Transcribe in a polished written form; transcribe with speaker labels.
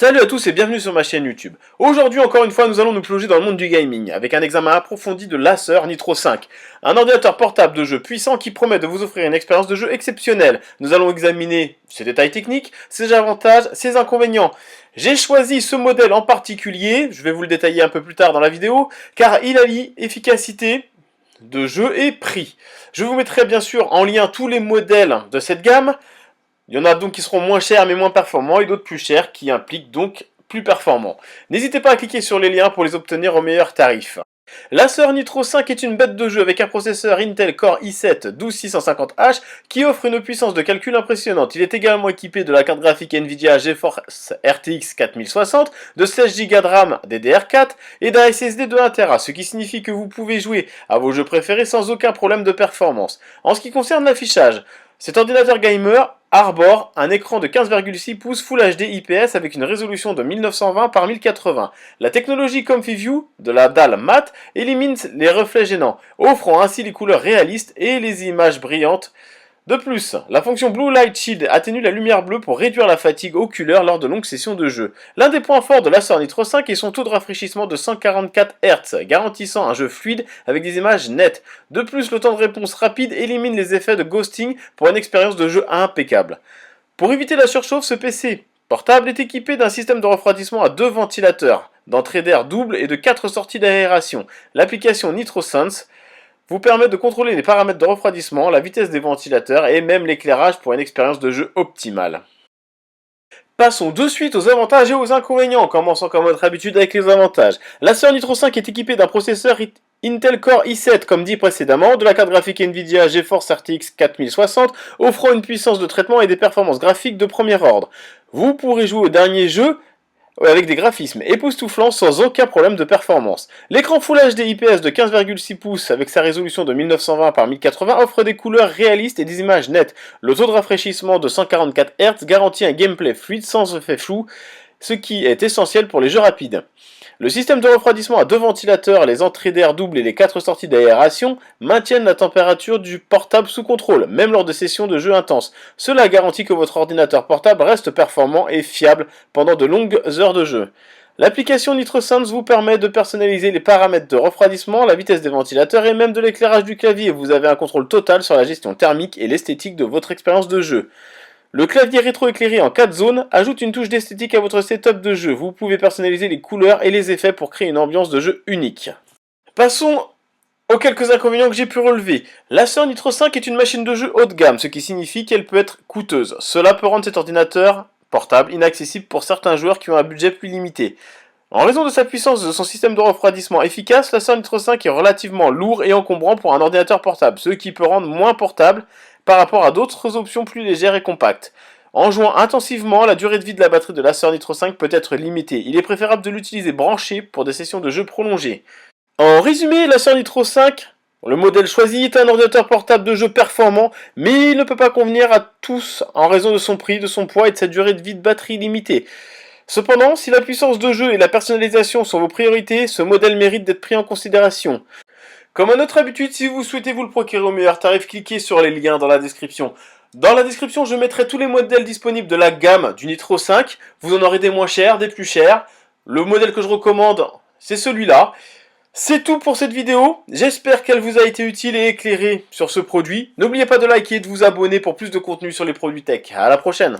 Speaker 1: Salut à tous et bienvenue sur ma chaîne YouTube. Aujourd'hui encore une fois nous allons nous plonger dans le monde du gaming avec un examen approfondi de l'Acer Nitro 5. Un ordinateur portable de jeu puissant qui promet de vous offrir une expérience de jeu exceptionnelle. Nous allons examiner ses détails techniques, ses avantages, ses inconvénients. J'ai choisi ce modèle en particulier, je vais vous le détailler un peu plus tard dans la vidéo, car il allie efficacité de jeu et prix. Je vous mettrai bien sûr en lien tous les modèles de cette gamme. Il y en a donc qui seront moins chers mais moins performants et d'autres plus chers qui impliquent donc plus performants. N'hésitez pas à cliquer sur les liens pour les obtenir au meilleur tarif. L'Acer Nitro 5 est une bête de jeu avec un processeur Intel Core i7-12650H qui offre une puissance de calcul impressionnante. Il est également équipé de la carte graphique Nvidia GeForce RTX 4060, de 16 Go de RAM DDR4 et d'un SSD de 1 Tera, ce qui signifie que vous pouvez jouer à vos jeux préférés sans aucun problème de performance. En ce qui concerne l'affichage, cet ordinateur gamer arbore un écran de 15,6 pouces Full HD IPS avec une résolution de 1920 par 1080. La technologie ComfyView de la dalle mat élimine les reflets gênants, offrant ainsi les couleurs réalistes et les images brillantes. De plus, la fonction Blue Light Shield atténue la lumière bleue pour réduire la fatigue oculaire lors de longues sessions de jeu. L'un des points forts de l'Acer Nitro 5 est son taux de rafraîchissement de 144 Hz, garantissant un jeu fluide avec des images nettes. De plus, le temps de réponse rapide élimine les effets de ghosting pour une expérience de jeu impeccable. Pour éviter la surchauffe, ce PC portable est équipé d'un système de refroidissement à 2 ventilateurs, d'entrée d'air double et de 4 sorties d'aération. L'application NitroSense vous permet de contrôler les paramètres de refroidissement, la vitesse des ventilateurs et même l'éclairage pour une expérience de jeu optimale. Passons de suite aux avantages et aux inconvénients, commençant comme notre habitude avec les avantages. L'Acer Nitro 5 est équipé d'un processeur Intel Core i7, comme dit précédemment, de la carte graphique Nvidia GeForce RTX 4060, offrant une puissance de traitement et des performances graphiques de premier ordre. Vous pourrez jouer au dernier jeu avec des graphismes époustouflants sans aucun problème de performance. L'écran Full HD IPS de 15,6 pouces avec sa résolution de 1920 par 1080 offre des couleurs réalistes et des images nettes. Le taux de rafraîchissement de 144 Hz garantit un gameplay fluide sans effet flou, ce qui est essentiel pour les jeux rapides. Le système de refroidissement à 2 ventilateurs, les entrées d'air double et les 4 sorties d'aération maintiennent la température du portable sous contrôle, même lors de sessions de jeu intenses. Cela garantit que votre ordinateur portable reste performant et fiable pendant de longues heures de jeu. L'application NitroSense vous permet de personnaliser les paramètres de refroidissement, la vitesse des ventilateurs et même de l'éclairage du clavier. Vous avez un contrôle total sur la gestion thermique et l'esthétique de votre expérience de jeu. Le clavier rétro-éclairé en 4 zones ajoute une touche d'esthétique à votre setup de jeu. Vous pouvez personnaliser les couleurs et les effets pour créer une ambiance de jeu unique. Passons aux quelques inconvénients que j'ai pu relever. L'Acer Nitro 5 est une machine de jeu haut de gamme, ce qui signifie qu'elle peut être coûteuse. Cela peut rendre cet ordinateur portable inaccessible pour certains joueurs qui ont un budget plus limité. En raison de sa puissance et de son système de refroidissement efficace, l'Acer Nitro 5 est relativement lourd et encombrant pour un ordinateur portable, ce qui peut rendre moins portable par rapport à d'autres options plus légères et compactes. En jouant intensivement, la durée de vie de la batterie de l'Acer Nitro 5 peut être limitée. Il est préférable de l'utiliser branché pour des sessions de jeu prolongées. En résumé, l'Acer Nitro 5, le modèle choisi, est un ordinateur portable de jeu performant, mais il ne peut pas convenir à tous en raison de son prix, de son poids et de sa durée de vie de batterie limitée. Cependant, si la puissance de jeu et la personnalisation sont vos priorités, ce modèle mérite d'être pris en considération. Comme à notre habitude, si vous souhaitez vous le procurer au meilleur tarif, cliquez sur les liens dans la description. Dans la description, je mettrai tous les modèles disponibles de la gamme du Nitro 5. Vous en aurez des moins chers, des plus chers. Le modèle que je recommande, c'est celui-là. C'est tout pour cette vidéo. J'espère qu'elle vous a été utile et éclairée sur ce produit. N'oubliez pas de liker et de vous abonner pour plus de contenu sur les produits tech. À la prochaine.